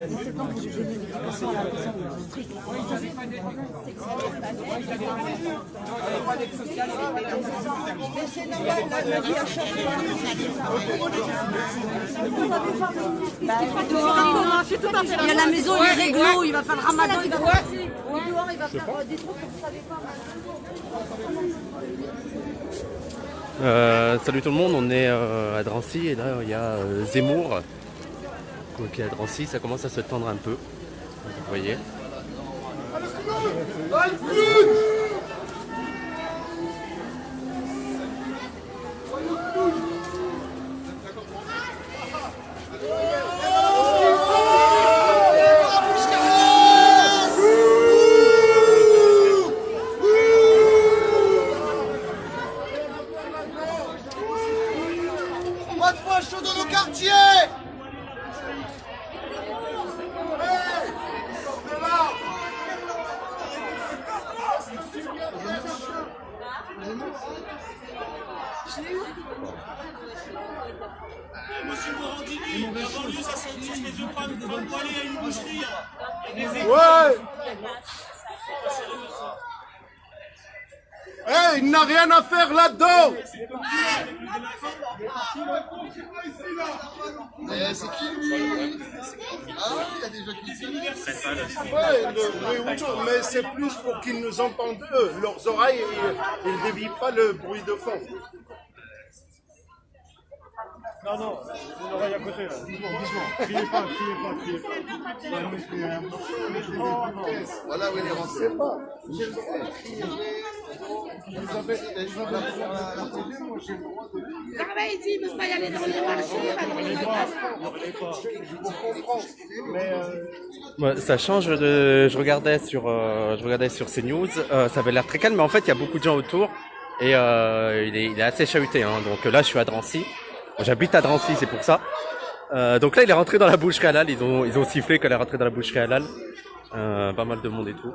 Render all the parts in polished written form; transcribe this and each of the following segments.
Il y a la maison, il est réglo, il va faire le ramadan, il va faire dehors, il va faire des trucs que vous savez pas. Salut tout le monde, on est à Drancy et là il y a Zemmour qui est à Drancy, ça commence à se tendre un peu, vous voyez. Pas de fachos dans nos quartiers. Monsieur Morandini, la banlieue, ça sent tous les œufs pour aller à une boucherie. Ouais. Hey, il n'a rien à faire là-dedans. C'est qui lui? Ah, il y a des gens qui disent. Ouais, mais c'est plus pour qu'ils nous entendent eux. Leurs oreilles, ils ne dévient pas le bruit de fond. Non, non, une oreille à côté là. Doucement. Criez pas. Voilà où il est rentré. Ouais, ça change de. Je regardais sur CNews, ça avait l'air très calme, mais en fait il y a beaucoup de gens autour et il est assez chahuté. Hein. Donc là je suis à Drancy, j'habite à Drancy, c'est pour ça. Donc là il est rentré dans la boucherie halal, ils ont sifflé qu'elle est rentrée dans la boucherie halal. Pas mal de monde et tout.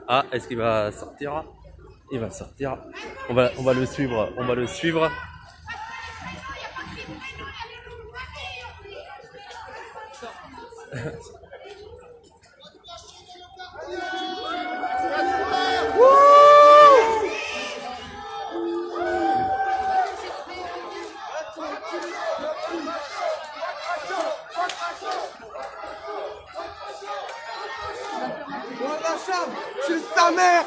Ah, est-ce qu'il va sortir? Il va sortir. On va le suivre. C'est ta mère.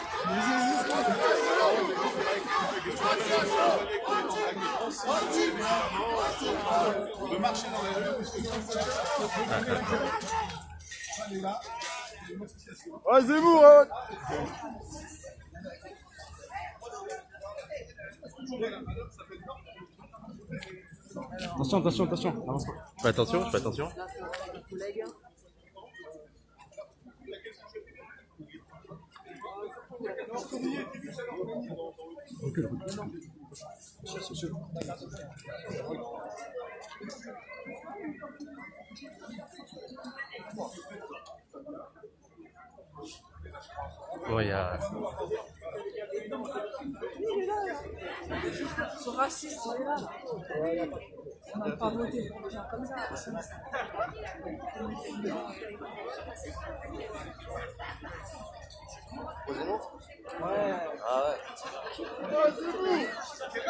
Ouais, Zemmour, hein. Attention. Avance pas. Je fais attention. Ouais, il y a... Ils sont racistes, on est là. On n'a pas voté pour des gens comme ça.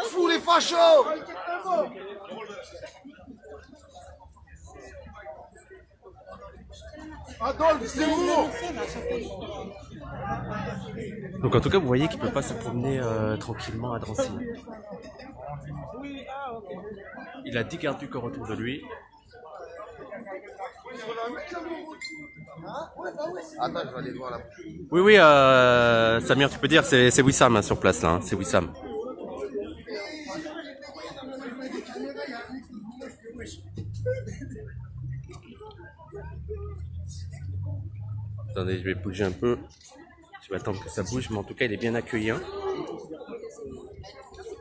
Fous les fachos. Adolphe Zemmour. Donc en tout cas vous voyez qu'il peut pas se promener tranquillement à Drancy. Il a 10 gardes du corps autour de lui. Attends, je vais aller voir là. Oui, Samir, tu peux dire, c'est Wissam hein, sur place là, hein, c'est Wissam. Attendez, je vais bouger un peu. Je vais attendre que ça bouge, mais en tout cas, il est bien accueilli. Hein.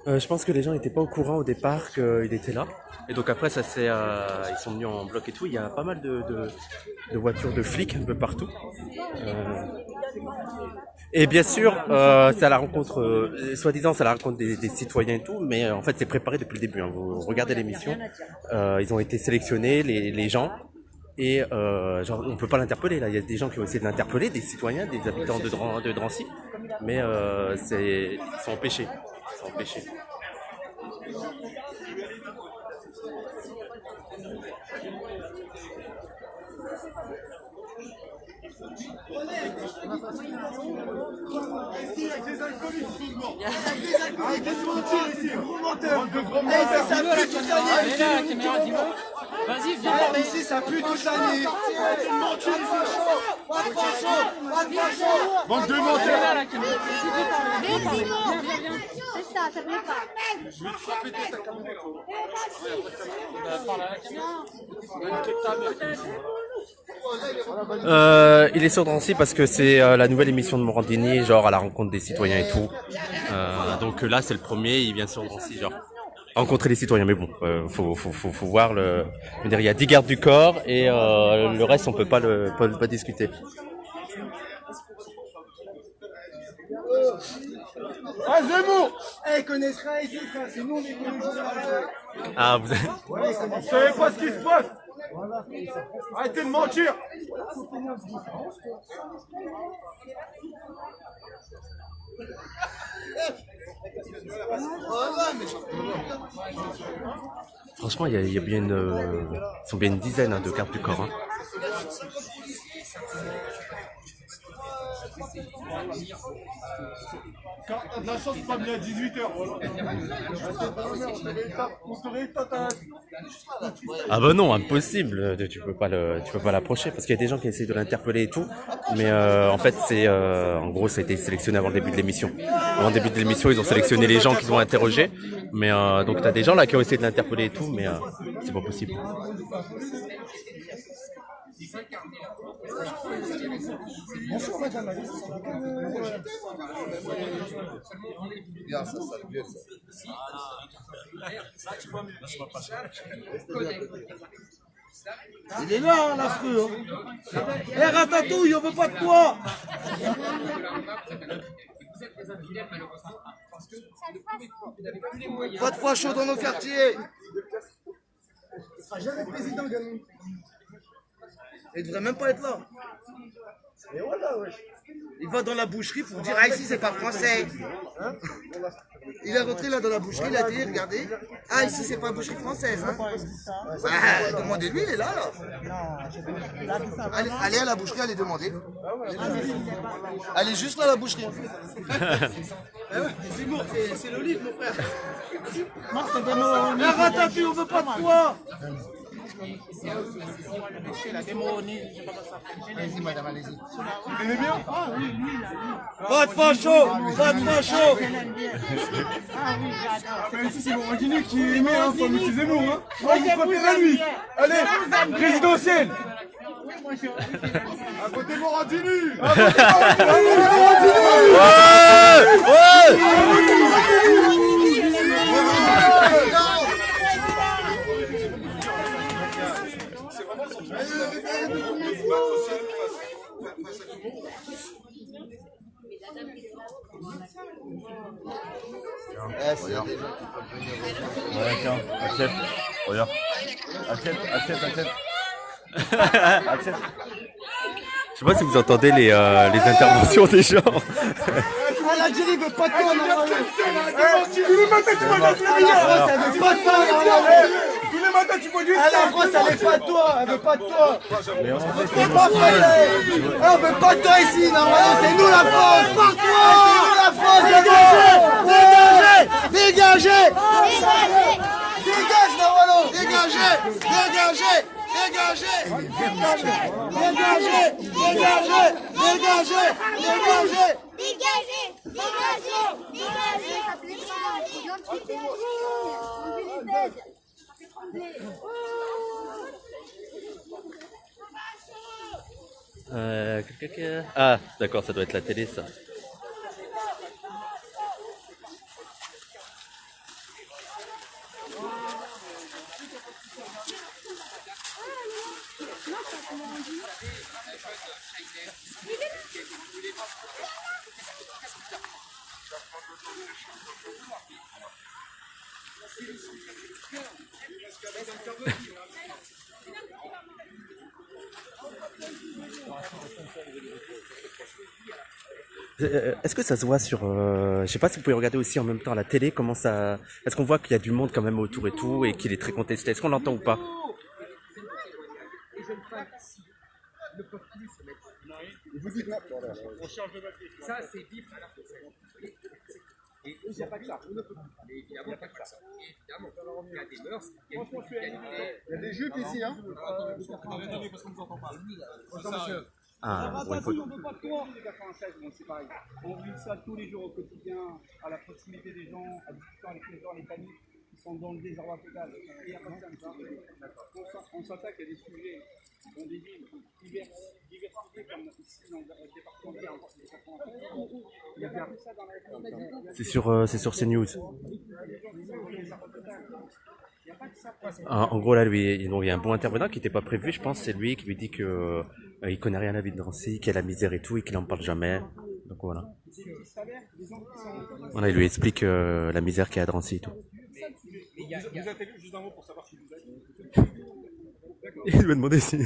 Je pense que les gens n'étaient pas au courant au départ qu'il était là. Et donc après, ça c'est, ils sont venus en bloc et tout. Il y a pas mal de voitures de flics un peu partout. Et bien sûr, c'est à la rencontre, soi-disant, c'est à la rencontre des citoyens et tout, mais en fait, c'est préparé depuis le début. Hein. Vous regardez l'émission, ils ont été sélectionnés, les gens, et genre, on peut pas l'interpeller. Là, il y a des gens qui ont essayé de l'interpeller, des citoyens, des habitants de Drancy, mais ils sont empêchés. Ils sont empêchés. Vas-y, viens par ici, ça pue toute l'année. Bande de menteurs. C'est ça, ça plaît pas. Il est sur Drancy parce que c'est la nouvelle émission de Morandini, genre à la rencontre des citoyens et tout. Donc là, c'est le premier, il vient sur Drancy, genre rencontrer les citoyens. Mais bon, faut voir le. Je veux dire, il y a 10 gardes du corps et le reste, on peut pas pas discuter. Ah, Zemmour! Eh, ils connaissent rien ici, frère, c'est nous, on est connus. Ah, vous êtes... Vous savez pas ce qui se passe? Arrêtez de mentir! Franchement, il y a bien ils sont bien une dizaine de gardes du corps. Hein. La chance, c'est pas venu à 18h. Ah bah non, impossible. Tu peux pas l'approcher parce qu'il y a des gens qui essaient de l'interpeller et tout. Mais en fait, c'est en gros, ça a été sélectionné avant le début de l'émission. Avant le début de l'émission, ils ont sélectionné les gens qu'ils ont interrogés. Mais donc t'as des gens là qui ont essayé de l'interpeller et tout, mais c'est pas possible. Bonjour, madame. Bien, ça le gueule, Il est là, hein, l'affreux. Hein. Eh, Ratatouille, on veut pas de toi. Pas de fois chaud dans nos quartiers. Il sera jamais président, Ganou. Il devrait même pas être là. Et voilà, ouais. Il va dans la boucherie pour dire ah ici c'est pas français. Il est rentré là dans la boucherie, il a dit regardez, ah ici c'est pas boucherie française. Hein. Bah, demandez-lui, il est là. Allez à la boucherie, allez demander. Allez juste là à la boucherie. C'est l'olive mon frère. La ratatouille, on veut pas de toi. Allez-y madame, allez-y. Il est bien? Pas de facho, pas de facho. Ici, c'est Morandini qui aimait un peu M. Zemmour. Hein. Moi, je préfère à lui. Allez, présidentielle. À côté Morandini. À côté Morandini. Regarde. Ouais, tiens, accepte. Regarde. Accepte. Accepte. Je sais pas si vous entendez les interventions des gens. L'Algérie veut pas de toi, Tous les matins, tu vois la France, elle veut pas de toi. Tous les matins, tu vois du La France, elle veut pas de toi, elle veut pas de toi. C'est pas français. On veut pas de toi ici, normalement, c'est nous la France. Par toi. C'est nous la France, dégagez. Dégagez. Dégage, normalement. Dégagez. Dégagez. Dégagez. Dégagez. Ah, d'accord, ça doit être la télé, ça. Est-ce que ça se voit sur... je sais pas si vous pouvez regarder aussi en même temps à la télé, comment ça... Est-ce qu'on voit qu'il y a du monde quand même autour et tout, et qu'il est très contesté? Est-ce qu'on l'entend ou pas? Ça, c'est vif à la française. Et il n'y a pas que ça. Mais évidemment, il n'y a pas que ça. Évidemment, il y a des mœurs, il y a une convivialité. Il y a des jupes ici, hein. Attendez, parce qu'on ne vous entend pas. Ah, bon, il faut... On ne veut pas de toi, les 96, bon, c'est pareil. On vit ça tous les jours au quotidien, à la proximité des gens, à discuter avec les gens, les familles qui sont dans le désarroi total. Et il n'y a pas que ça. On s'attaque à des sujets dans des villes diversifiées comme ici dans le département de Guerre. Il y a bien ça dans la C'est sur CNews. En gros là, lui, il y a un bon intervenant qui n'était pas prévu, je pense, c'est lui qui lui dit que il connaît rien à la vie de Drancy, qu'il y a la misère et tout, et qu'il n'en parle jamais. Donc voilà. Voilà, il lui explique la misère qu'il y a à Drancy et tout. Vous êtes élu, juste un mot pour savoir si vous êtes. Il lui a demandé si...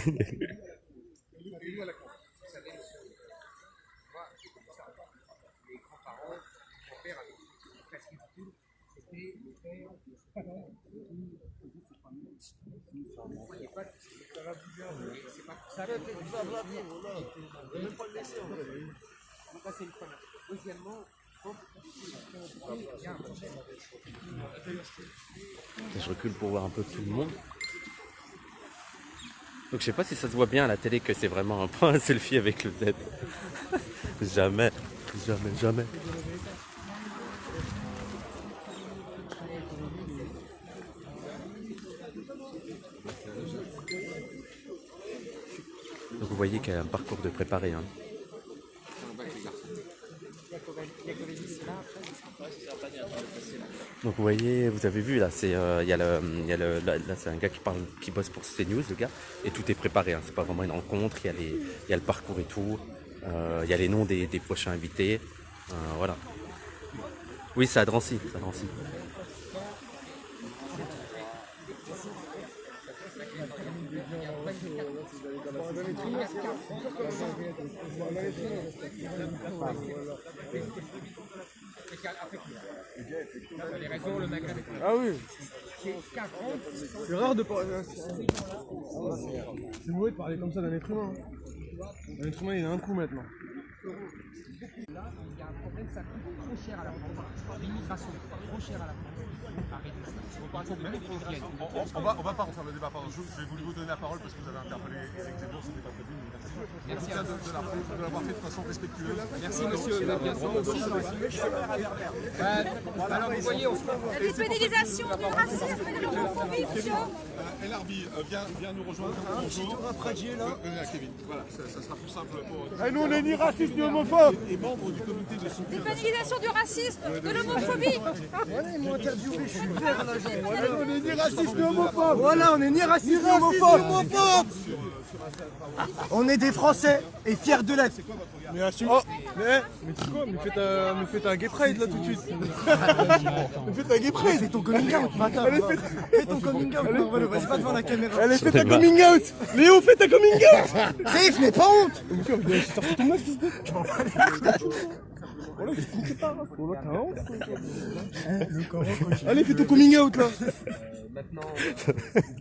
Je recule pour voir un peu tout le monde. Donc je sais pas si ça se voit bien à la télé que c'est vraiment un selfie avec le Z. Jamais, jamais, jamais. Donc vous voyez qu'il y a un parcours de préparé. Hein. Donc vous voyez, vous avez vu là, c'est là c'est un gars qui bosse pour CNews, le gars, et tout est préparé. Hein, c'est pas vraiment une rencontre. Il y a le parcours et tout. Il y a les noms des prochains invités. Voilà. Oui, c'est à Drancy. C'est à Drancy. Ah oui. C'est rare de parler. C'est mauvais de parler comme ça d'un être humain. Un être humain, il a un coup maintenant. Là, il y a un problème, ça coûte trop cher à la France. L'immigration coûte trop cher à la France. On va pas refaire le débat, pardon. Je vais vous donner la parole parce que vous avez interpellé Éric Zemmour, c'était pas prévu. Merci de l'avoir fait de façon respectueuse. Merci monsieur. Alors vous voyez, on se La dépénalisation du racisme et de l'homophobie, monsieur. El Arbi, viens nous rejoindre. Bonjour. Venez à Kevin. Voilà, ça sera plus simple pour... Nous, on est ni racistes ni homophobes. Et membre du comité de soutien... Dépénalisation du racisme, de l'homophobie. Voilà, ils m'ont interviewé, je suis vert là. Voilà, on est ni racistes ni homophobes. Voilà, on est ni racistes ni homophobes. On est des Français et fiers de l'être. Mais assume. Oh, mais tu quoi? Me faites un gay pride là tout de suite. Me faites un gay pride. Fais ton coming out, bâtard. Fais ton coming out. Non, vas-y pas devant la caméra. Allez, fais ta coming out. Léo, fais ta coming out. Safe, n'aie pas honte. J'ai sorti ton meuf, fils de. Je m'en bats les couilles. Voilà, je comprends pas. Voilà, t'as honte. Allez, fais ton coming out là. Maintenant.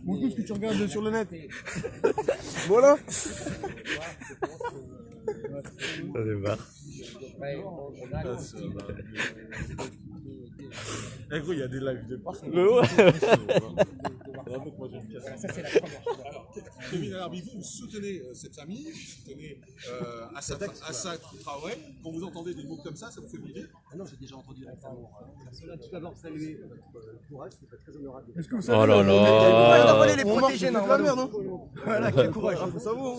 Montre tout ce que tu regardes sur le net. Voilà. Allez, va. Eh gros, il y a des lives de partout. Ça c'est la première chose. Alors, Kevin El Arbi, vous soutenez cette famille, vous soutenez Assad Traoré. Quand vous entendez des mots comme ça vous fait bouger? Ah non, j'ai déjà entendu récemment. Tout d'abord, saluer votre courage, c'est très honorable. Est-ce que vous Oh là là. les protéger, non, la merde, hein. Voilà, quel courage, faut savoir.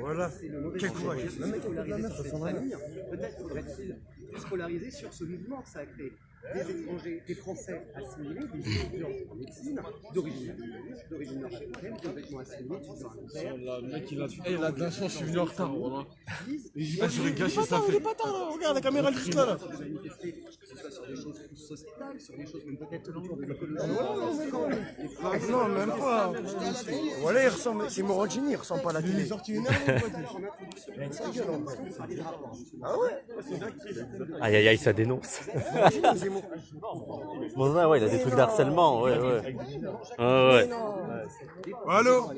Voilà, quel courage. Le mec qui la merde, ça sent la merde. Peut-être faudrait-il scolariser sur ce mouvement que ça a créé. des étrangers, des Français assimilés, des étudiants en médecine, d'origine nord-africaine, complètement assimilés, étudiants à l'Angleterre. Le mec, il a de la chance, je suis venu en retard. Voilà. J'aurais gâché sa fête. Il est pas tard, là. Regarde la caméra juste là. Manifester, que ce soit sur des choses plus sociétales, sur des choses même peut-être autour de l'écologie. Non, même pas. Voilà, il ressemble. C'est Morandini, il ressemble pas à la télé. Ah ouais. Aïe aïe aïe, ça dénonce. Bon, ouais, il a des trucs d'harcèlement, ouais. Ouais. Allô.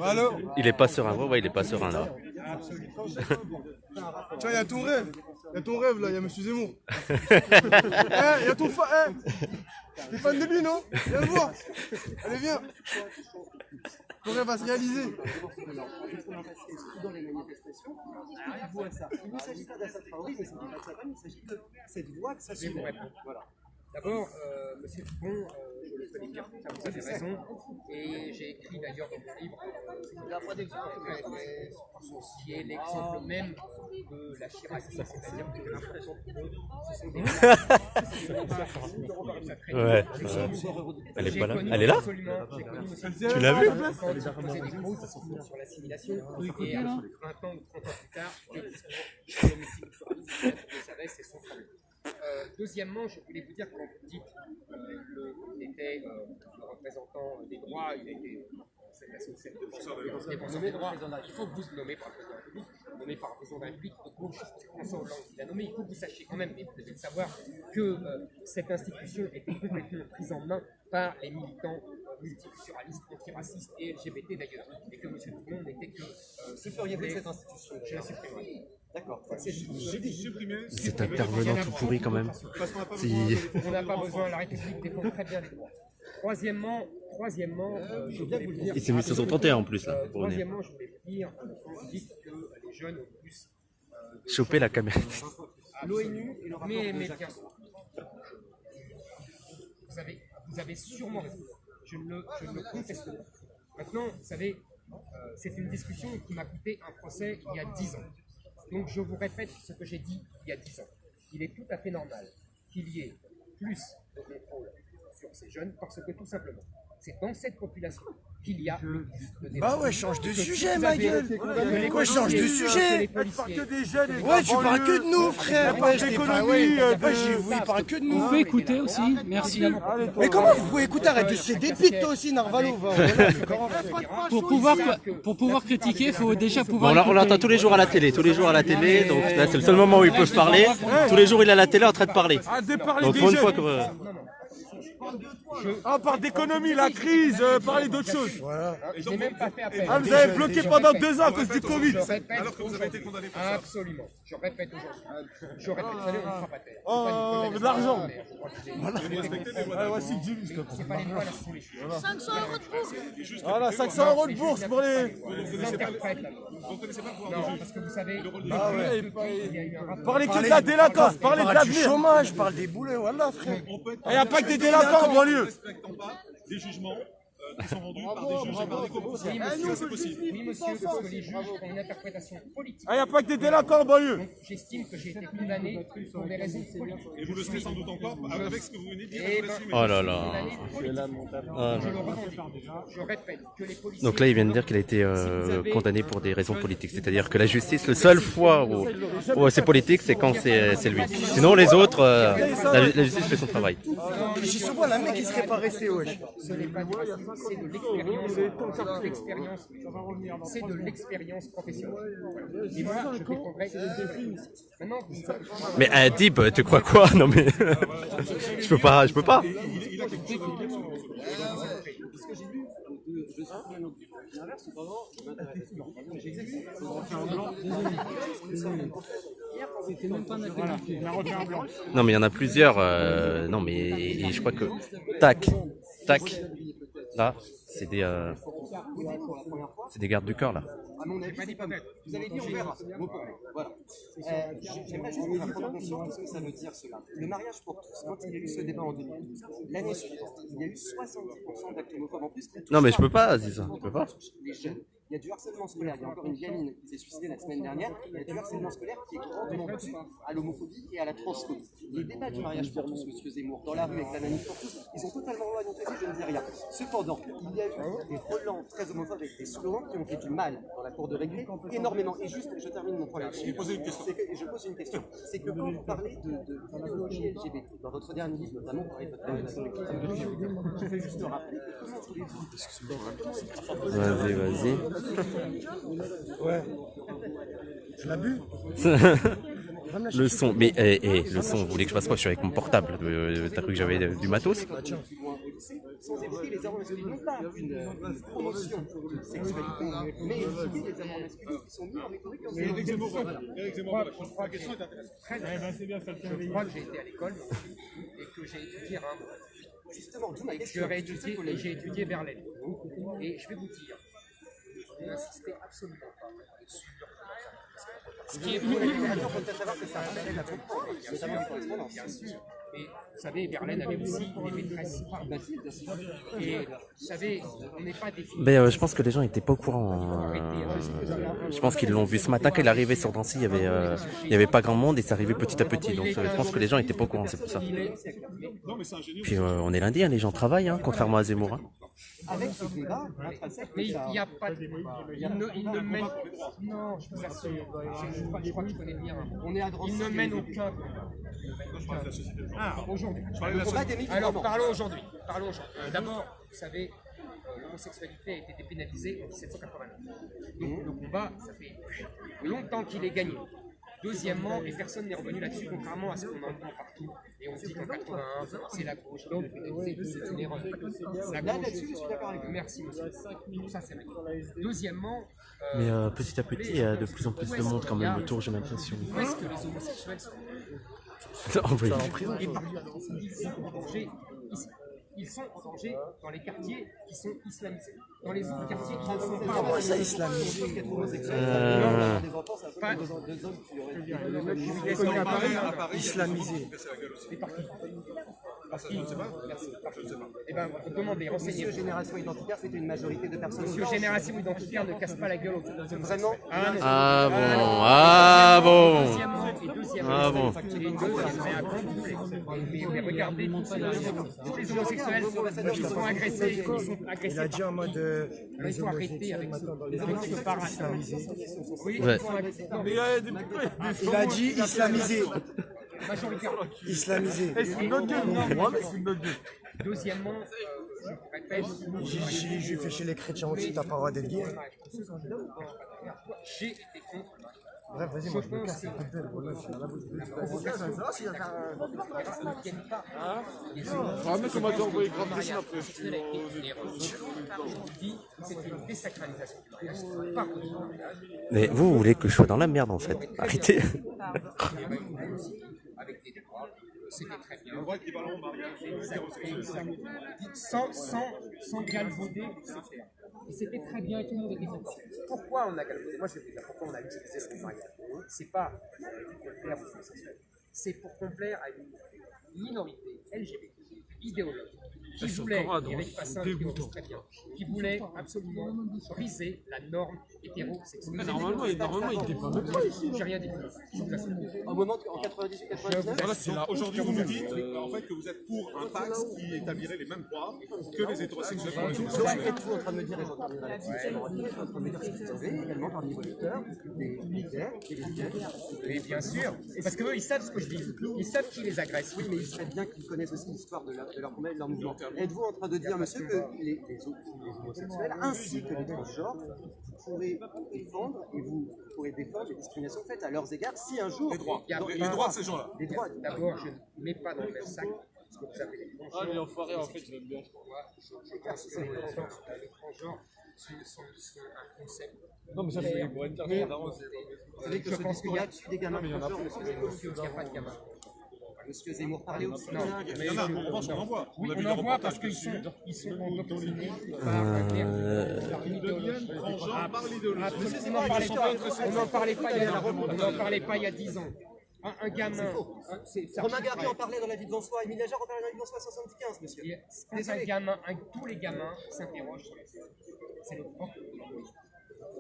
Allô. Il est pas serein, ouais, il est pas serein là. Tiens, il y a ton rêve. Il y a ton rêve là, il y a Monsieur Zemmour. Il y a ton fan. T'es fan de lui, non? Viens le voir. Allez, viens. Ton rêve va se réaliser. Dans les manifestations, il voit ça. Il ne s'agit pas d'Assad Traoré, il ne s'agit pas de sa femme, il s'agit de cette voix que ça se Voilà. D'abord, Monsieur Dupont, je le connais bien, vous avez raison, et j'ai écrit d'ailleurs dans mon livre La voix des qui est l'exemple même de la Chiracie, c'est-à-dire que j'ai l'impression que ce sont des Ouais. Elle est pas là. Elle est là? Tu l'as vu? Quand il faisait des pauses sur l'assimilation, et 20 ans ou 30 ans plus tard, des discours multiculturalistes, vous savez, c'est son travail. Deuxièmement, je voulais vous dire, quand vous dites qu'il était le représentant des droits, il a été nommé droit, il faut que vous nommez par le président de la République, nommé par le président de la République de gauche, François Hollande qui l'a nommé, il faut que vous sachiez quand même, et vous devez le savoir, que cette institution était complètement prise en main par les militants multiculturalistes, antiracistes et LGBT d'ailleurs, et que M. Dupont n'était que... Ce feriez-vous de cette institution? Je la supprimerai. D'accord. Cet intervenant tout pourri quand même. On n'a pas besoin, la République défend très bien les droits. Troisièmement, je voulais vous dire... Il s'est mis sur son 31 en plus là. Troisièmement, je voulais vous dire, quand vous dites que les jeunes ont plus... Choper la caméra. À l'ONU, mais bien sûr. Vous avez sûrement raison. Je ne le conteste pas. Maintenant, vous savez, c'est une discussion qui m'a coûté un procès il y a 10 ans. Donc je vous répète ce que j'ai dit il y a 10 ans. Il est tout à fait normal qu'il y ait plus de contrôle sur ces jeunes parce que tout simplement, c'est dans cette population qu'il y a le plus de développement. Bah ouais, change de sujet, ma gueule. Ouais, change de sujet. Ouais, tu parles que de nous, frère. Ouais, il parle que de nous. Vous pouvez écouter aussi, merci. Mais comment vous pouvez écouter? Arrête de se dépiter toi aussi, Narvalo. Pour pouvoir critiquer, il faut déjà pouvoir... On l'entend tous les jours à la télé, donc là c'est le seul moment où ils peuvent parler. Tous les jours il est à la télé en train de parler. Donc pour une fois que... On parle d'économie, la crise, parler d'autre chose. Je n'ai même pas fait appel. Ah, vous avez bloqué pendant 2 ans à cause du Covid. Alors que vous avez été condamné pour ça. Absolument. Je répète aujourd'hui. Je répète, vous savez, on ne fera pas taire. Oh, de l'argent. Voilà. C'est pas les lois, là, ce sont les choses. 500 € de bourse. Voilà, 500 € de bourse pour les... Non, parce que vous savez, Ah ouais. il y a eu un rapport. Parlez que de la délinquance, parlez de l'avenir. chômage, parle des boulets, voilà, frère. Il n'y a pas que des délinquants en banlieue. Des jugements qui sont rendus par des juges et par des commissaires. C'est possible. Oui, monsieur, parce que les juges ont une interprétation politique. Il n'y a pas que des délinquants en banlieue. Donc, j'estime que j'ai été condamné pour des raisons politiques. Et vous le serez sans doute encore avec ce que vous venez de dire. Oh là là. Je le revendique. Je répète que les policiers... Donc là ils viennent de dire qu'il a été condamné pour des raisons politiques. C'est-à-dire que la justice, la seule fois où c'est politique, c'est quand c'est lui. Sinon les autres, la justice fait son travail. J'y souvent la mec qui serait pas resté, wesh. Ce n'est pas du racisme, c'est de l'expérience. C'est de l'expérience professionnelle. Et moi, je défendrai. Maintenant, Mais Dib, tu crois quoi? Non mais je peux pas. Non mais il y en a plusieurs. Non mais je crois que tac. Là, c'est des gardes du corps là. mon avis, c'est comme vous avez dit, on verra. Mot pour mot. Voilà. J'aimerais juste vous faire prendre conscience de ce que ça veut dire cela. Le mariage pour tous, quand il y a eu ce débat en 2012, l'année suivante, il y a eu 70% d'actes homophobes en plus. Non, mais je peux pas, Aziz, je peux pas. Les jeunes. Il y a du harcèlement scolaire. Il y a encore une gamine qui s'est suicidée la semaine dernière. Il y a du harcèlement scolaire qui est grandement dû à l'homophobie et à la transphobie. Les débats du mariage pour tous, monsieur Zemmour, dans la rue avec la manif pour tous, ils ont totalement loin de je ne dis rien. Cependant, il y a eu des relents très homophobes avec des slogans qui ont fait du mal dans la cour de récré énormément. Et juste, je termine mon problème. Je pose une question. C'est que quand vous parlez d'idéologie LGBT, dans votre dernier livre, notamment, vous parlez de votre je vais juste rappeler que comment Vas-y. Ouais. Je l'ai bu. Le son, mais le son, vous voulez que je fasse quoi? Je suis avec mon portable. T'as cru que j'avais du matos? Sans évoquer les amants masculins, non pas une promotion de sexualité, mais évoquer les amants masculins qui sont mis en rhétorique. La question est intéressante. Je crois que j'ai été à l'école et que j'ai étudié Rimbaud. Justement, d'où ma question. J'ai étudié Verlaine. Et je vais vous dire, je n'insistais absolument pas sur ce qui est pour les littératures, il faut savoir que ça rappelle à comprendre, notamment les correspondances. Bien sûr. Et vous savez, Verlaine avait aussi des maîtresses. Et vous savez, on n'est pas défini. Mais je pense que les gens n'étaient pas au courant. Je pense qu'ils l'ont vu ce matin quand il est arrivé sur Drancy. Il y avait pas grand monde et ça arrivait petit à petit. Donc je pense que les gens n'étaient pas au courant, c'est pour ça. Puis on est lundi, hein, les gens travaillent, hein, contrairement à Zemmour. Hein. Avec ce débat, mais il n'y a pas de. Il ne mène. Non, je vous assure. Je crois que je connais bien. On est à Drancy. Il ne mène aucun. Aujourd'hui. Alors, parlons aujourd'hui. D'abord, vous savez, l'homosexualité a été dépénalisée en 1789. Donc le combat, ça fait longtemps qu'il est gagné. Deuxièmement, et personne n'est revenu là-dessus, contrairement à ce qu'on entend partout. Et on dit qu'en 81, c'est la gauche. Donc, c'est une erreur. La gauche, là-dessus, je suis d'accord avec vous. Merci, monsieur. Ça, c'est vrai. Deuxièmement, mais petit à petit, il y a de plus en plus de monde quand même autour, j'ai l'impression. Où est-ce que les homosexuels sont envoyés en prison? Ils sont en danger dans les quartiers qui sont islamisés. Dans les autres quartiers qui ne sont pas. Comment ça, islamisé? Islamisé. Eh bien, demandez, renseignez. Monsieur Génération Identitaire, c'était une majorité de personnes. Monsieur Génération Identitaire ne casse pas la gueule. Vraiment? Ah bon. Deuxièmement, mais regardez, tous les homosexuels qui sont agressés, Il a dit en mode. il faut arrêter avec ce parasite. Oui, ouais. Il a dit islamisé. Majoritairement. Islamisé. C'est une autre gueule. Deuxièmement, je répète. Chez les juifs et chez les chrétiens aussi, t'as pas le droit d'être gay. J'ai été contre. Bref, vas-y, moi je me casse. Mais vous voulez que je sois dans la merde en fait. Arrêtez. Avec des droits, c'était très bien. Sans galvauder, c'était très bien et tout le monde était content. Pourquoi on a galvaudé? Moi je vais vous dire pourquoi on a utilisé ce mariage. C'est pas pour complaire aux homosexuels, c'est pour complaire à une minorité LGBT idéologique qui voulait, Eric Passin très bien, qui voulait absolument briser la norme hétérosexuelle. Normalement, il était pas même pas ici. J'ai rien dit plus. Au moment en 98-99. Aujourd'hui, vous nous dites en fait que vous êtes pour un pacte qui établirait les mêmes droits que les hétérosexuels pour les homosexuels. Êtes-vous en train de me dire, et j'en terminerai là-dessus, êtes-vous en train de me dire que vous avez également parmi vos lecteurs des gays, des lesbiennes? Oui, bien sûr. Parce qu'eux, ils savent ce que je dis. Ils savent qui les agresse. Oui, mais ils savent bien qu'ils connaissent aussi l'histoire de leur combat et de leur mouvement. Êtes-vous en train de dire, monsieur, que les homosexuels ainsi que les transgenres, vous pourrez défendre et vous pourrez défendre les discriminations faites à leurs égards si un jour. Les droits. Les droits de ces gens-là. Les droits. D'abord, je ne mets pas dans le même sac ce que vous appelez les transgenres. Ah, les enfoirés, en fait, je l'aime bien. Je pense que les transgenres sont un concept. Non, mais ça, c'est pour être clair. Vous savez que je pense qu'il y a des gamins transgenres, Il n'y a pas de gamins. Monsieur Zemmour parlait aussi. Non, Il y en a, en revanche, on en voit. oui, a vu on des en voit reportages parce qu'ils sont, dessus. endoctrinés par un terme idéologique. Absolument, on n'en parlait pas il y a 10 ans. Un gamin. Romain Gary en parlait dans la vie de François, Émile Ajar en parlait dans la vie de François 75, monsieur. Quand un gamin, tous les gamins s'interrogent sur la sexualité. C'est le propre de l'enfant.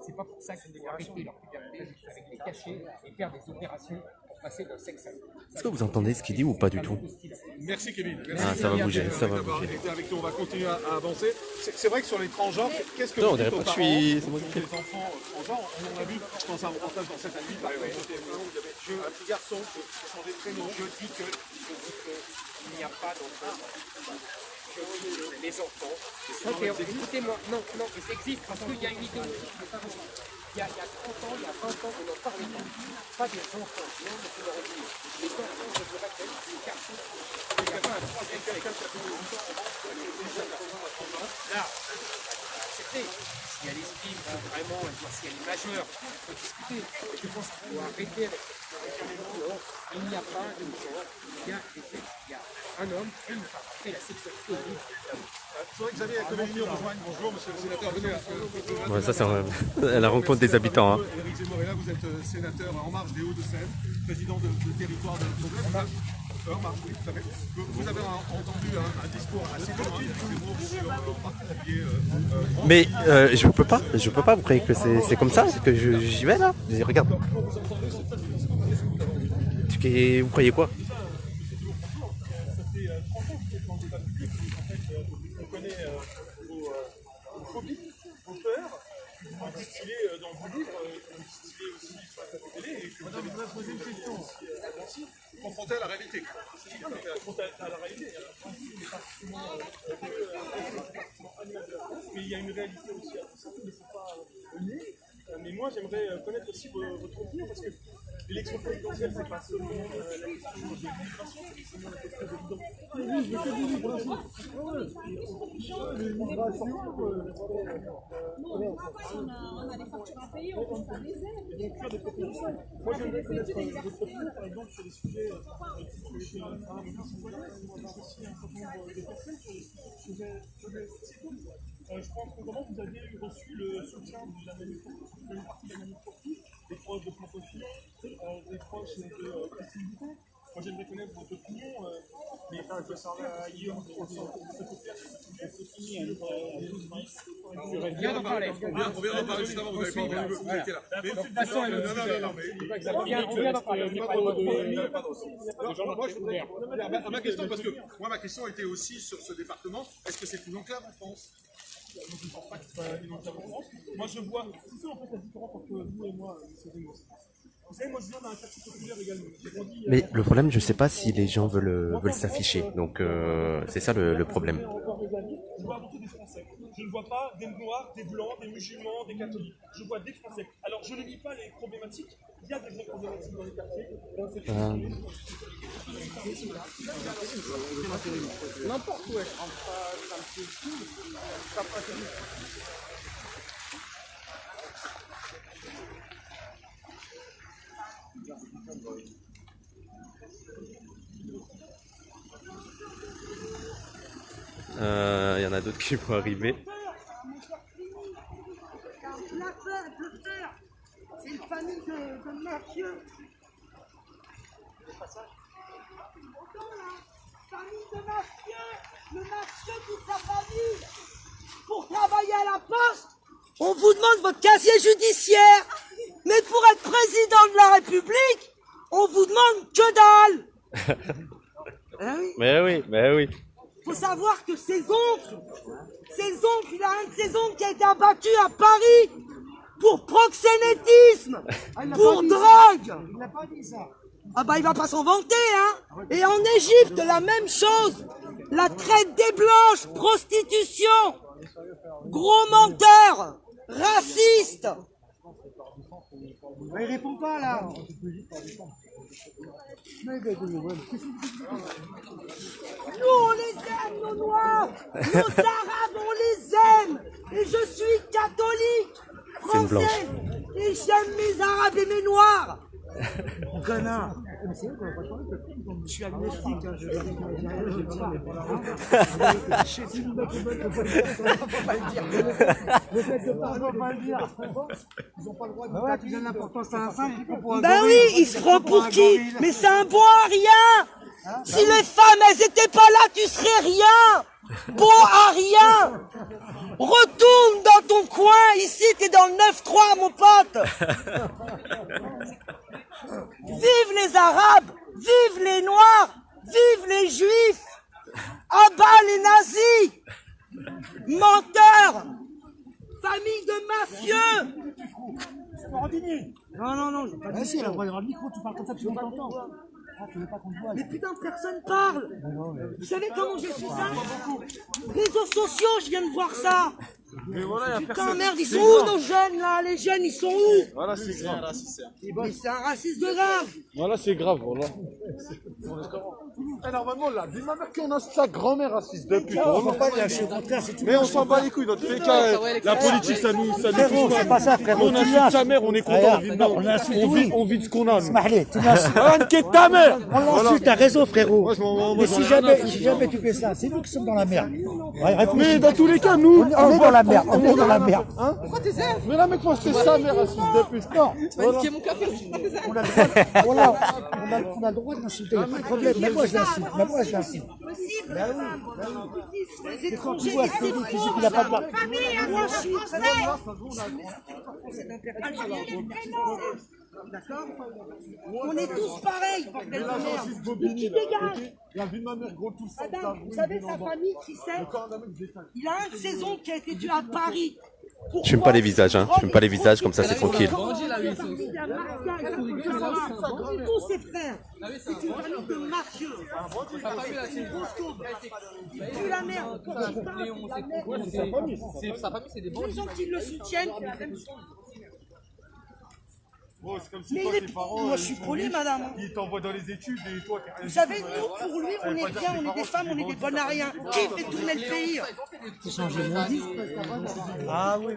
C'est pas pour ça qu'il faut arrêter leur puberté avec les cacher et faire des opérations pour passer d'un sexe à l'autre. Est-ce que vous entendez ce qu'il dit ou pas du tout? Merci Kevin. Ah, ça va bouger, ça va d'avoir bouger. été avec nous. On va continuer à avancer. C'est vrai que sur les transgenres, qu'est-ce que Non, on vous dites dirait aux pas que parents je suis- qui ont des enfants transgenres? On en a vu dans un reportage dans cette année, par exemple, sur TF1, où il y avait un petit garçon qui changeait de prénom. Je dis qu'il n'y a pas d'enfants. Je dis que les enfants. Écoutez-moi, non, mais ça existe parce qu'il y a une idéologie. Il y a 30 ans, il y a 20 ans, on n'en parlait pas. Pas des enfants, non, mais je leur ai dit. Les enfants, je vous répète, c'est des garçons. Il n'y a pas un troisième sexe. Là, accepter. Si elle estime vraiment, si elle est majeure, on peut discuter. Mais je pense qu'il faut arrêter avec cette. Il n'y a pas de genre, il y a des sexes. Il y a un homme et une femme. Après, la sexualité est libre. C'est vrai que Xavier Comelini nous rejoigne. Bonjour, monsieur le sénateur. Venez Ouais, ça c'est la rencontre des habitants. Hein. Éric Zemmour est là, vous êtes sénateur En Marche des Hauts-de-Seine, président de territoire de problème. En Marche, oui, tout à fait. Vous avez entendu un discours assez dur d'Éric Zemmour sur en particulier. Mais je peux pas, vous croyez que c'est comme ça, que j'y vais là? Regarde. Vous croyez quoi? Ça fait 30 ans que vous êtes dans le débat public, donc en fait, on connaît vos phobies, vos peurs, que vous distillez dans vos livres, que vous distillez aussi sur la plateau télé, et que vous avez posé une question aussi confronté à la réalité. confronté à la réalité. Il y a mais il y a une réalité aussi à tout ça, mais c'est pas lié. Mais moi, j'aimerais connaître aussi votre opinion, parce que l'élection présidentielle, c'est pas seulement la question de l'immigration, c'est seulement la question de l'identité. On a des factures à payer, on peut faire des aides. Moi, j'aimerais connaître votre opinion, par exemple, sur des sujets sur les femmes, les citoyens, mais aussi un certain nombre de personnes sur des sujets sociétaux. Je pense que vraiment, vous avez reçu le soutien de la manifestation, d'une partie de la manifestation, des proches de Francophile, des proches de Christine Dupont. Moi, j'aimerais connaître votre opinion, mais je serai ailleurs pour le centre de cette affaire. On vient d'en parler. On vient d'en parler juste avant, vous n'avez pas entendu vous étiez là. De toute façon, elle est au sujet. On vient d'en parler. Ma question, parce que moi, ma question était aussi sur ce département. Est-ce que c'est une enclave en France? Je ne pense pas que ce soit une enclave en France. Moi, je vois. C'est ça, en fait, la différence entre vous et moi, c'est Zemmour. Vous savez, moi, je viens d'un quartier populaire également. Mais le problème, je sais pas si les gens veulent s'afficher. Donc c'est ça le problème. Je vois avant tout des Français. Je ne vois pas des Noirs, des Blancs, des musulmans, des catholiques. Je vois des Français. Alors, je ne lis pas les problématiques. Il y a des vraies problématiques dans les quartiers. N'importe où, je rentre pas, ça me fait tout. Ça passe. Il y en a d'autres qui vont arriver. C'est une famille de mafieux. Famille de mafieux. Le mafieux toute sa famille. Pour travailler à la poste, on vous demande votre casier judiciaire. Mais pour être président de la République, on vous demande que dalle. Hein oui. Mais oui. Faut savoir que ses oncles, il a un de ses oncles qui a été abattu à Paris pour proxénétisme, pour drogue. Il n'a pas dit ça. Ah bah il va pas s'en vanter, hein. Et en Égypte, la même chose. La traite des blanches, prostitution, gros menteur, raciste. Il répond pas là. Nous on les aime, nos noirs, nos arabes on les aime. Et je suis catholique, C'est une blanche. française, et j'aime mes arabes et mes noirs. Connard. Je suis agnostique, hein, je Ben oui, il se prend pour qui? Mais c'est un bon à rien. Si les femmes, elles étaient pas là, tu serais rien. Bon à rien. Retourne dans ton coin, ici t'es dans le 9-3 mon pote. Vive les Arabes, vive les Noirs, vive les Juifs, à bas les nazis, menteurs, famille de mafieux. Non, j'ai pas dit ça. le micro, tu parles comme ça, tu veux pas t'entendre. Mais putain, personne parle. Vous savez comment j'ai su ça? Réseaux sociaux, je viens de voir ça. Mais voilà, Putain, merde, ils sont où nos jeunes là? Les jeunes, ils sont où? Voilà, c'est grave. Mais c'est un raciste de grave. Voilà, c'est grave, voilà. Eh, normalement, là, dis ma mère qu'on a sa grand-mère raciste de pute. On va pas lâcher, au contraire, c'est tout. Mais on s'en bat les couilles, dans tous les cas, la politique, ça nous Frérot, c'est pas ça, frérot. on insulte sa mère, on est content, on vit de ce qu'on a. nous. Mahlé, tu m'insultes. Inquiète ta mère! On l'insulte, t'as raison, frérot. Moi, je m'en- moi, Mais j'en si ai rien à jamais tu fais ça, c'est nous qui sommes dans la merde. Ouais, réfléchis. Mais dans tous les cas, nous, on est dans la merde, on est dans la merde. Hein? Mais là, mec, faut acheter sa mère raciste de pute. Non. On a le droit, voilà, on a le droit d'insulter, il n'y a pas de problème. Mais moi, je l'insulte. Mais moi, je l'insulte. Possible. Et quand tu vois ce que tu dis qu'il n'a pas de barbe. Moi, je suis D'accord? On est tous pareils, bordel de merde. Qui dégage? La vie de ma mère, gros, tout ça. Madame, vous savez sa famille, qui c'est? Il a un de ses oncles qui a été tué à Paris. Je fume pas les visages, hein. Je fume pas les visages, comme ça c'est tranquille. Tous ses frères. C'est une famille de mafieux. C'est une grosse tourbe. Il tue la merde. Sa famille, c'est des bons. Les gens qui le soutiennent, c'est la même chose. Bon, c'est comme si Mais toi, il est... tes parents, Moi, je suis collé, madame. ils t'envoient dans les études et toi, t'es rien. Vous savez, nous, pour lui, on est bien, on est des femmes, on est des bonnes à rien. Qui fait tourner le pays? Ah oui,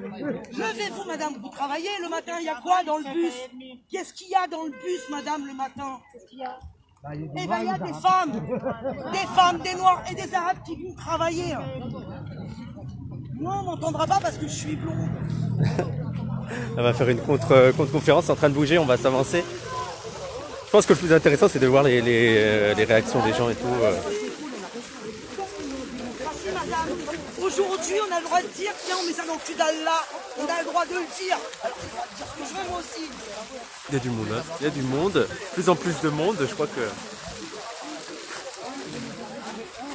Levez-vous, madame, vous travaillez le matin, il y a quoi dans le bus? Qu'est-ce qu'il y a dans le bus, madame, le matin? Eh ben, il y a des femmes, des noirs et des arabes qui viennent travailler. Moi, on m'entendra pas parce que je suis blonde. On va faire une contre-conférence en train de bouger, on va s'avancer. Je pense que le plus intéressant c'est de voir les réactions des gens et tout. Merci, madame. Aujourd'hui, on a le droit de dire, tiens, on met ça dans le cul d'Allah. On a le droit de le dire. Alors, j'ai le droit de dire ce que je veux, moi aussi. Il y a du monde, hein. Il y a du monde, de plus en plus de monde, je crois que...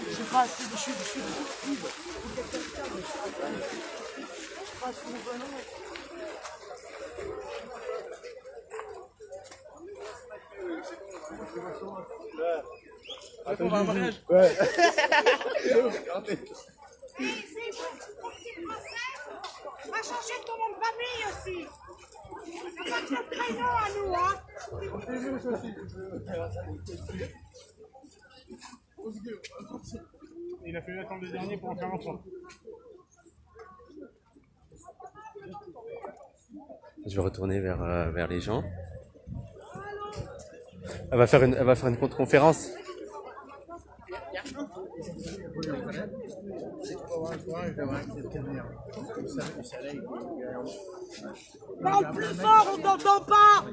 Je suis pas assez, je suis trop libre. Pour un mariage. Ouais. Va changer ton nom de famille aussi. Ça va être notre prénom à nous, hein. Il a fallu attendre le dernier pour en faire un point. Je vais retourner vers les gens. Elle va faire une contre-conférence. Parle plus fort, on t'entend pas.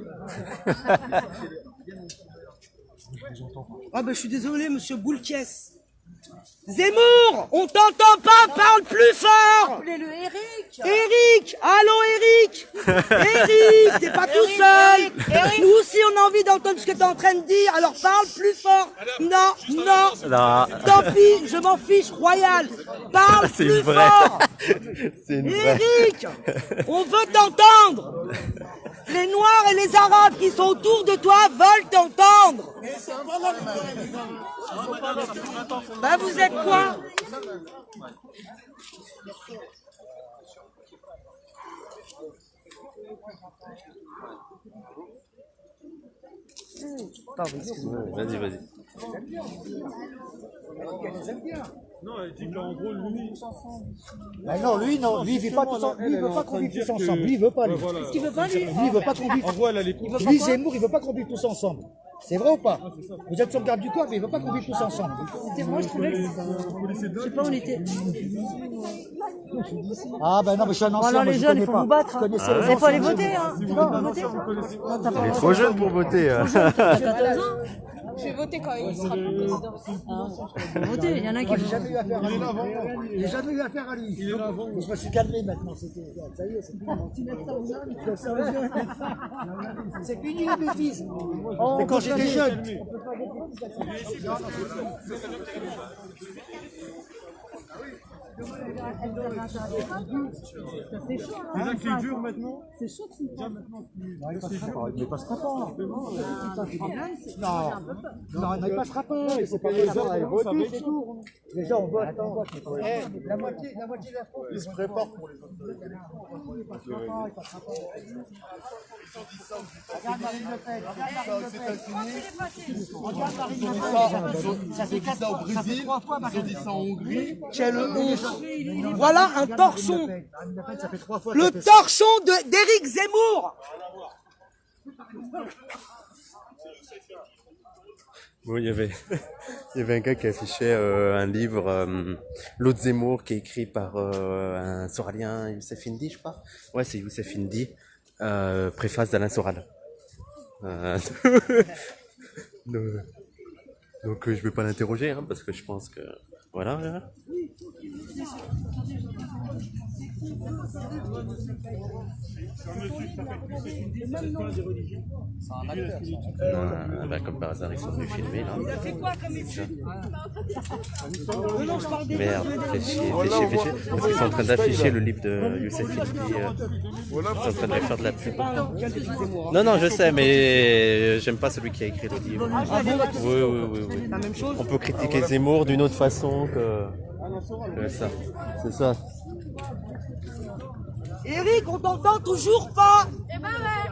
Ah ben je suis désolé, monsieur Boulkès. Zemmour, on t'entend pas, parle plus fort. Appelez-le Eric. Eric, allô Eric. Eric, t'es pas tout seul. Nous aussi on a envie d'entendre ce que t'es en train de dire, alors parle plus fort. Non, non. Là. Tant pis, je m'en fiche, royal. Parle C'est plus vrai. fort. C'est une vraie. Eric, on veut t'entendre. Les Noirs et les Arabes qui sont autour de toi veulent t'entendre. Bah vous êtes quoi? Vas-y, vas-y. Non, elle dit qu'en gros, lui. Ah non, lui, non, lui, il veut pas tous ensemble. Lui, il veut pas qu'on vive tous ensemble. Lui, il veut pas, lui. Qu'est-ce qu'il veut pas lui? Lui, il veut pas qu'on vive. En gros, elle a les coups. Lui, Zemmour, il veut pas qu'on vive tous ensemble. C'est vrai ou pas? Vous êtes sur le garde du corps, mais il ne veut pas qu'on vive tous ensemble. Moi, je trouvais que. Je sais pas où on était. Ah ben non, mais je suis un ancien, Alors, moi, les je jeunes, connais il faut pas. vous battre. Je connaissais Ah les ouais. Il faut aller anciens. voter, hein. Tu vas voter? Non, t'as pas Il est voté. trop jeune pour voter. T'as 14 ans? Je vais voter quand il sera président. Faut voter, il y en a qui Moi, j'ai vont. jamais eu affaire à lui. J'ai jamais eu affaire à lui. Je me suis calmé maintenant. Ça y est, c'est fini. Tu laisses ça aux jeunes. C'est fini les bêtises. Mais quand j'étais jeune. C'est là qui dure maintenant. C'est chaud, Il ne passera pas. Non, il ne passera pas. C'est pas les gens à voter, c'est tout. Les gens votent. La moitié de la France. Ils se préparent pour les autres. Il passera pas. Regarde Marine Le Pen. Regarde Marine Le Pen. Ça fait 4 ans. Ça fait 3 fois Marine Le Pen. En Hongrie. Quelle honte. Voilà un torchon. Marine Le Pen, ça fait 3 fois. Le torchon d'Éric Zemmour. Bon, il y avait un gars qui affichait un livre, L'autre Zemmour, qui est écrit par un Soralien, Youssef Indy, je crois. Ouais, c'est Youssef Indy, préface d'Alain Soral. Donc je vais pas l'interroger, hein, parce que je pense que... Voilà. Bah, comme par hasard, ils sont venus filmer là. Il a fait quoi comme étude? Merde, fais chier. Parce qu'ils sont en train d'afficher le livre de Youssef Indy. Ils sont en train de faire de la pub. Non, je sais, mais j'aime pas celui qui a écrit le livre. Oui. La même chose. On peut critiquer Zemmour d'une autre façon que ça. C'est ça. Eric, on t'entend toujours pas. Eh ben ouais.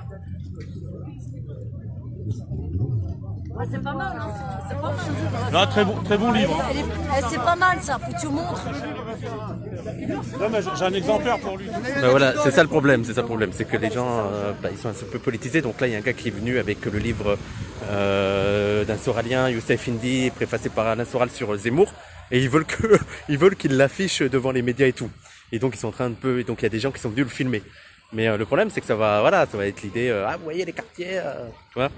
Ouais, c'est pas mal, hein. C'est pas mal. Là, très bon livre. C'est pas mal ça, faut que tu montres. Là, mais j'ai un exemplaire pour lui. Ben voilà, c'est ça le problème, c'est que les gens, ils sont un peu politisés. Donc là, il y a un gars qui est venu avec le livre d'un Soralien, Youssef Indy, préfacé par Alain Soral sur Zemmour, et ils veulent qu'il l'affiche devant les médias et tout. Et donc ils sont en train et donc il y a des gens qui sont venus le filmer. Mais le problème, c'est que ça va être l'idée, vous voyez les quartiers, tu vois.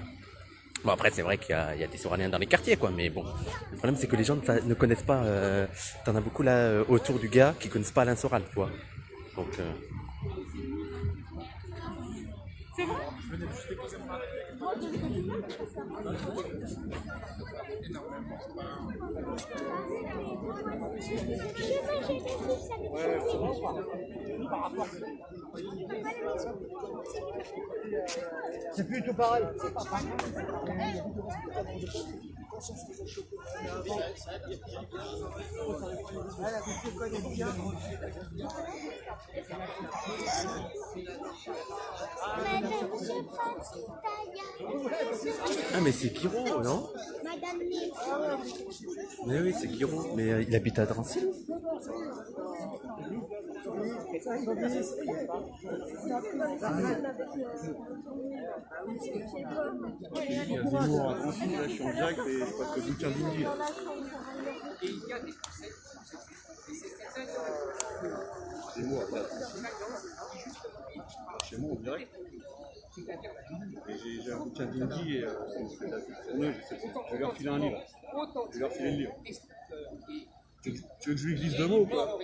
Bon, après, c'est vrai qu'il y a des Soraliens dans les quartiers, quoi, mais bon. Le problème, c'est que les gens ne connaissent pas, t'en as beaucoup là, autour du gars, qui connaissent pas Alain Soral, tu vois. Donc, C'est plus tout pareil. ah, mais c'est Guiraud, non? Mais oui, c'est Guiraud. Mais il habite à Drancy. Il y a Zemmour à Drancy, là je suis en direct et je passe le bouquin d'Indy. Zemmour à Drancy. Chez moi en direct. Et j'ai un bouquin d'Indy et c'est la tournée, je sais pas. Je vais leur filer un livre. Je vais leur filer le livre. Tu veux que je lui glisse deux mots ou quoi?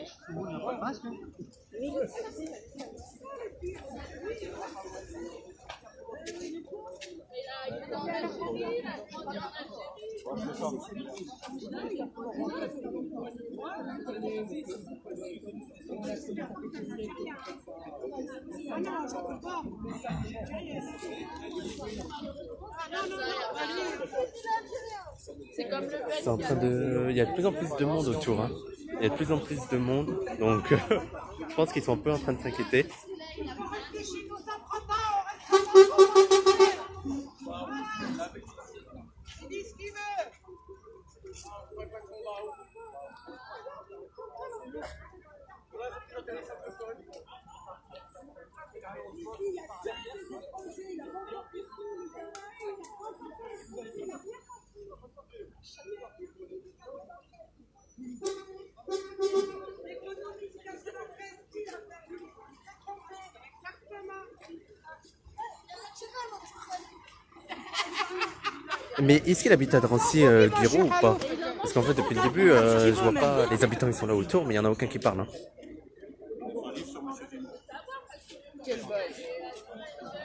C'est en train de... Il y a de plus en plus de monde autour, hein. Il y a de plus en plus de monde, donc je pense qu'ils sont un peu en train de s'inquiéter. Mais est-ce qu'il habite à Drancy, Guiraud, ou pas? Parce qu'en fait, depuis le début, je vois pas. Les habitants, ils sont là autour, mais il n'y en a aucun qui parle. Hein.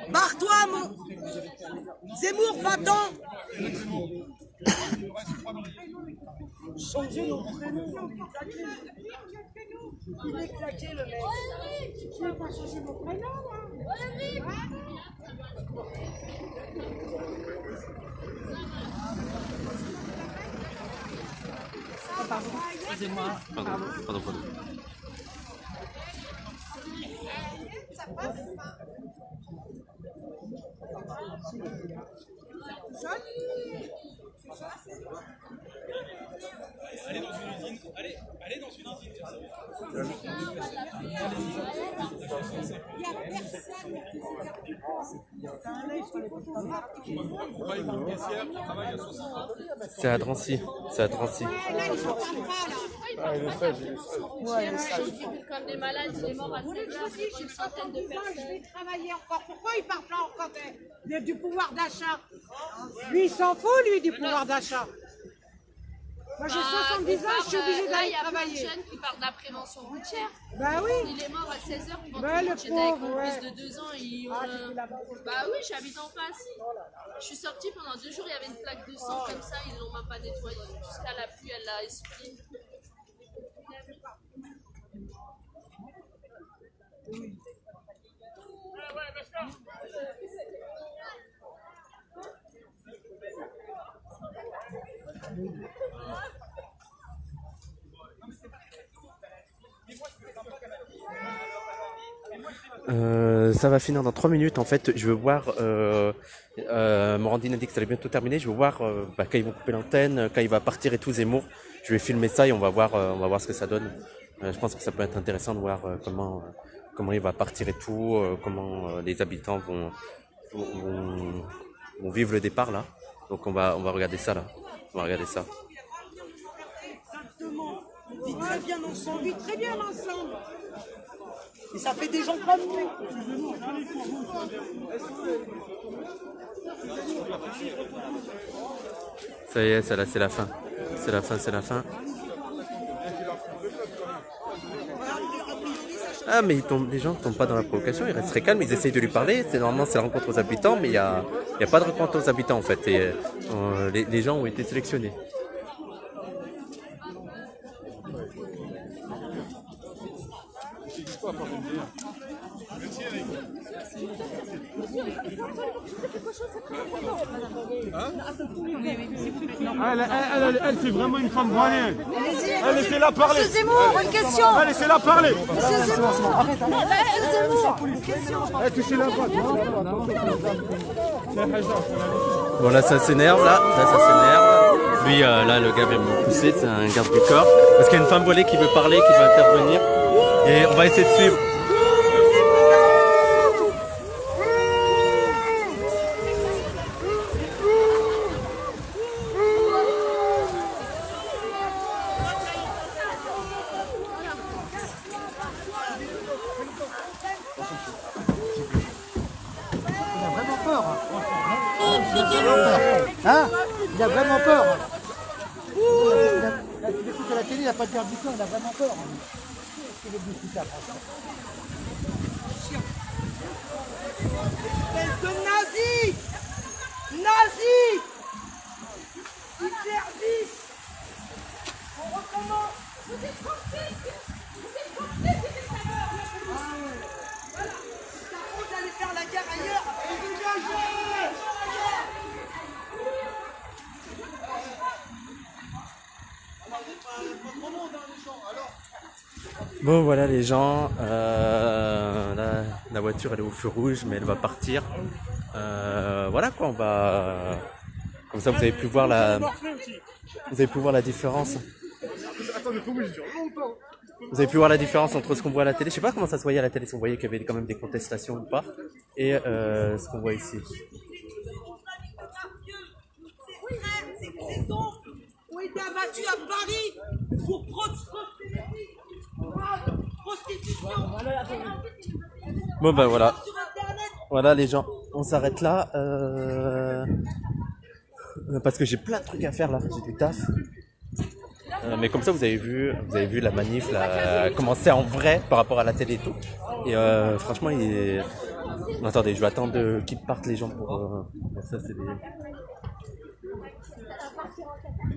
Barre-toi, mon... Zemmour, va-t'en. Changer nos prénoms. Il est claqué, le mec. Tu vas pas changer mon prénom, moi. Excusez-moi. Pardon. Allez dans une usine, allez dans une usine. C'est à Drancy. C'est à Drancy. Là, ils s'en parlent pas, là. Ah, il est sage, il est sage. Comme des malades, il est mort à 16 heures, c'est une centaine de Je vais personnes. travailler encore. Pourquoi il parle pas encore du pouvoir d'achat? Lui, il s'en fout, lui, du pouvoir d'achat. Moi, j'ai 70 ans, je suis obligée Là, il d'aller y a travailler. plein de jeunes qui parlent de la prévention routière. Bah oui. Il est mort à 16 heures quand Bah, le j'étais avec pauvre, mon ouais. fils de 2 ans. Bah oui, j'habite en face. Je suis sortie pendant 2 jours, il y avait une plaque de sang comme ça, ils l'ont même pas nettoyée. Jusqu'à la pluie, elle l'a essuyée. Ça va finir dans 3 minutes. En fait, je veux voir. Morandine a dit que ça allait bientôt terminer. Je veux voir quand ils vont couper l'antenne, quand il va partir et tout, Zemmour. Je vais filmer ça et on va voir ce que ça donne. Je pense que ça peut être intéressant de voir comment il va partir et tout, comment les habitants vont vivre le départ là. Donc on va regarder ça là. On va regarder ça. Exactement. On vit très bien ensemble. On vit très bien ensemble. Et ça fait des gens comme nous. Ça y est, ça là, c'est la fin. C'est la fin, c'est la fin. Ah mais les gens ne tombent pas dans la provocation, ils restent très calmes, ils essayent de lui parler. Normalement c'est la rencontre aux habitants, mais il y a pas de rencontre aux habitants en fait. Et les gens ont été sélectionnés. Elle, c'est vraiment une femme branlée. Allez, laissez-la parler. Monsieur Zemmour, une question. Allez, laissez-la parler. Monsieur Zemmour. Monsieur Zemmour, une question. Touchez-la pas. Bon là ça s'énerve là ça s'énerve. Lui là le gars vient me pousser, c'est un garde du corps. Parce qu'il y a une femme voilée qui veut parler, qui veut intervenir. Et on va essayer de suivre. Hein? Il a vraiment peur. Tu l'écoutes à la télé, il n'a pas de garde du corps, il a vraiment peur. Il est venu foutre la France. Espèce de nazi. Nazi. Hitlerdiste. On recommence. Vous êtes français. Vous êtes français, c'était tout à l'heure. Voilà. C'est à vous d'aller faire la guerre ailleurs. Et dégagez. Bon voilà les gens, la voiture elle est au feu rouge mais elle va partir. Voilà quoi, on va comme ça vous avez pu voir la différence. Vous avez pu voir la différence entre ce qu'on voit à la télé. Je sais pas comment ça se voyait à la télé, si on voyait qu'il y avait quand même des contestations ou pas, et ce qu'on voit ici. Ces oncles ont été abattus à Paris pour prostitution. Bon ben voilà. Voilà les gens, on s'arrête là. parce que j'ai plein de trucs à faire là, j'ai du taf. Mais comme ça, vous avez vu la manif là, commencer en vrai par rapport à la télé et tout. Et franchement, il est... Attendez, je vais attendre qu'ils partent les gens pour ça, c'est des...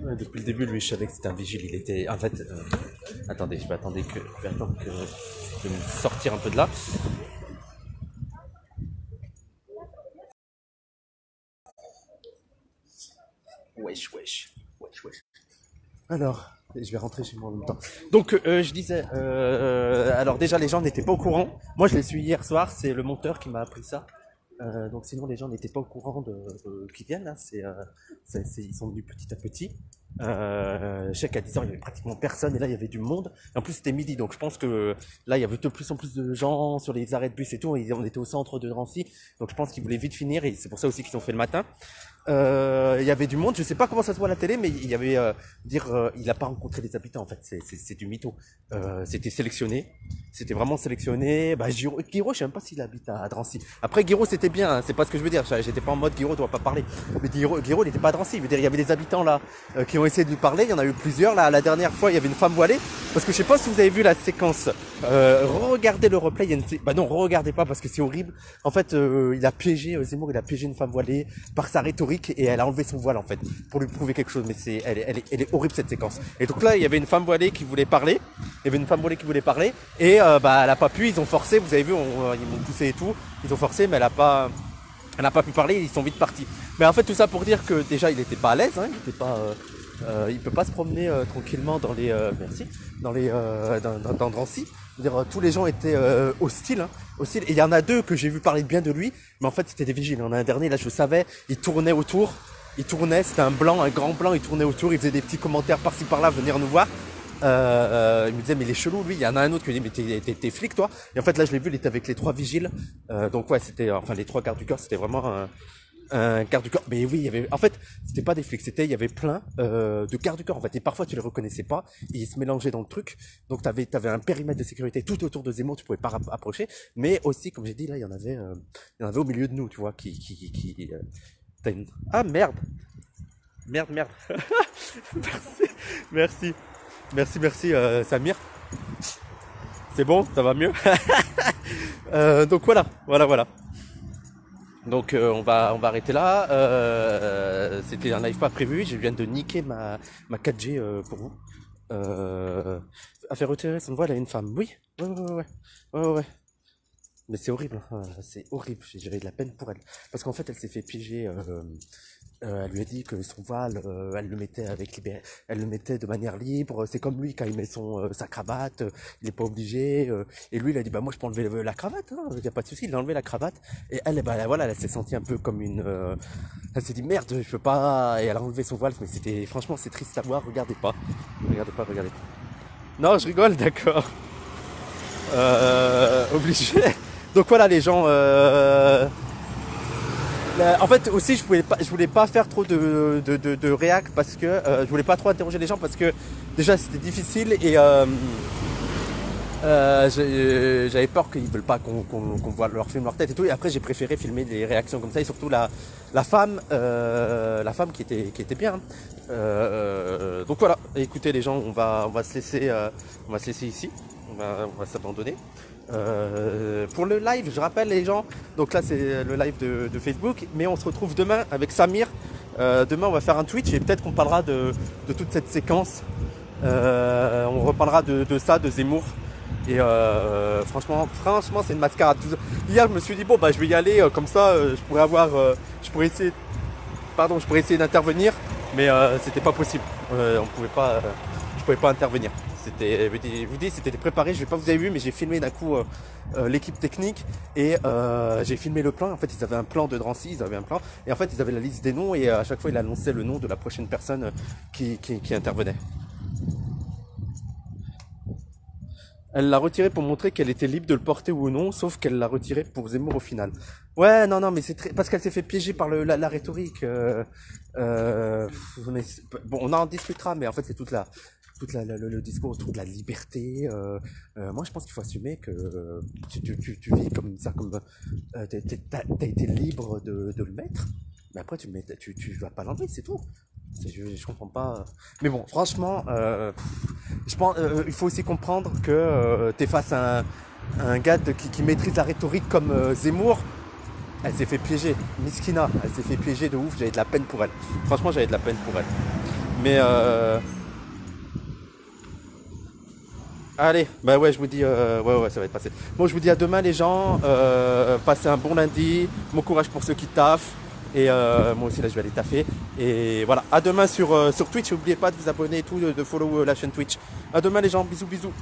Ouais, depuis le début, lui, je savais que c'était un vigile. Il était, en fait, attendez, je vais attendre de me sortir un peu de là. Wesh. Alors, je vais rentrer chez moi en même temps. Donc, je disais, alors déjà, les gens n'étaient pas au courant. Moi, je l'ai su hier soir. C'est le monteur qui m'a appris ça. Donc sinon les gens n'étaient pas au courant qu'ils viennent là, ils sont venus petit à petit. Je sais qu'à 10h il y avait pratiquement personne et là il y avait du monde. Et en plus c'était midi donc je pense que là il y avait de plus en plus de gens sur les arrêts de bus et tout. Et on était au centre de Drancy donc je pense qu'ils voulaient vite finir et c'est pour ça aussi qu'ils ont fait le matin. Il y avait du monde, je sais pas comment ça se voit à la télé, mais il y avait il a pas rencontré les habitants en fait, c'est du mytho. C'était sélectionné, c'était vraiment sélectionné. Bah Guiraud, je sais même pas s'il habite à Drancy. Après Guiraud c'était bien, hein, c'est pas ce que je veux dire. J'étais pas en mode Guiraud doit pas parler, mais Guiraud il était pas à Drancy. Je veux dire il y avait des habitants là qui ont essayé de lui parler. Il y en a eu plusieurs là. La dernière fois il y avait une femme voilée parce que je sais pas si vous avez vu la séquence. Regardez le replay. Bah non, regardez pas parce que c'est horrible. En fait il a piégé Zemmour, il a piégé une femme voilée par sa rhétorique. Et elle a enlevé son voile en fait pour lui prouver quelque chose, mais elle est horrible cette séquence. Et donc là il y avait une femme voilée qui voulait parler, et bah elle a pas pu, ils ont forcé, vous avez vu, ils m'ont poussé et tout, ils ont forcé, mais elle a pas pu parler, ils sont vite partis. Mais en fait tout ça pour dire que déjà il était pas à l'aise, hein, il peut pas se promener tranquillement dans les dans Drancy. Dire, tous les gens étaient hostiles. Et il y en a deux que j'ai vu parler bien de lui, mais en fait c'était des vigiles. Il y en a un dernier, là je savais, il tournait autour, c'était un grand blanc, il tournait autour, il faisait des petits commentaires par-ci par-là, venir nous voir. Il me disait mais il est chelou lui. Il y en a un autre qui me dit mais t'es flic toi. Et en fait là je l'ai vu, il était avec les 3 vigiles. Donc ouais c'était, enfin les 3 gardes du corps, c'était vraiment un garde du corps. Mais oui, il y avait, en fait, c'était pas des flics, il y avait plein de gardes du corps en fait. Et parfois tu les reconnaissais pas, ils se mélangeaient dans le truc. Donc t'avais un périmètre de sécurité tout autour de Zemmour, tu pouvais pas approcher. Mais aussi, comme j'ai dit là, il y en avait au milieu de nous, tu vois, Ah merde, merci, Samir. C'est bon, ça va mieux. Donc voilà. Donc on va arrêter là. C'était un live pas prévu. Je viens de niquer ma 4G pour vous. A fait retirer son voile à une femme. Oui. Ouais. Mais c'est horrible. C'est horrible. J'avais de la peine pour elle. Parce qu'en fait, elle s'est fait piéger. Elle lui a dit que son voile, elle le mettait de manière libre. C'est comme lui quand il met sa cravate, il est pas obligé. Et lui, il a dit bah moi je peux enlever la cravate, hein, y a pas de souci. Il a enlevé la cravate. Et elle, bah voilà, elle s'est sentie un peu comme une. Elle s'est dit merde, je peux pas. Et elle a enlevé son voile. Mais franchement, c'est triste à voir. Regardez pas. Non, je rigole, d'accord. Obligé. Donc voilà les gens. En fait aussi je voulais pas faire trop de réac parce que je voulais pas trop interroger les gens parce que déjà c'était difficile et j'avais peur qu'ils veulent pas qu'on voit leur film, leur tête et tout. Et après j'ai préféré filmer des réactions comme ça et surtout la femme qui était bien. Donc voilà. Écoutez les gens, on va se laisser ici. On va s'abandonner. Pour le live, je rappelle les gens, donc là c'est le live de Facebook, mais on se retrouve demain avec Samir. Demain on va faire un Twitch et peut-être qu'on parlera de toute cette séquence. On reparlera de ça, de Zemmour. Et franchement c'est une mascarade. Hier je me suis dit bon bah je vais y aller comme ça, je pourrais essayer d'intervenir, mais c'était pas possible. Je pouvais pas intervenir. Je vous dis, c'était préparé. Je vais pas vous avez vu, mais j'ai filmé d'un coup l'équipe technique et j'ai filmé le plan. En fait, ils avaient un plan de Drancy, et en fait, ils avaient la liste des noms et à chaque fois, il annonçait le nom de la prochaine personne qui intervenait. Elle l'a retiré pour montrer qu'elle était libre de le porter ou non, sauf qu'elle l'a retiré pour Zemmour au final. Ouais, non, mais c'est parce qu'elle s'est fait piéger par la rhétorique. Mais bon, on en discutera, mais en fait, c'est le discours autour de la liberté. Moi, je pense qu'il faut assumer que tu vis comme ça, comme t'as été libre de le mettre. Mais après, tu vas pas l'enlever, c'est tout. Je comprends pas. Mais bon, franchement, je pense, il faut aussi comprendre que t'es face à un gars qui maîtrise la rhétorique comme Zemmour. Elle s'est fait piéger, Miskina, elle s'est fait piéger de ouf, j'avais de la peine pour elle. Franchement, j'avais de la peine pour elle. Mais allez, bah ouais, je vous dis, ouais, ça va être passé. Bon, je vous dis à demain les gens, passez un bon lundi, bon courage pour ceux qui taffent. Et moi aussi là je vais aller taffer. Et voilà, à demain sur Twitch, n'oubliez pas de vous abonner et tout, de follow la chaîne Twitch. À demain les gens, bisous bisous.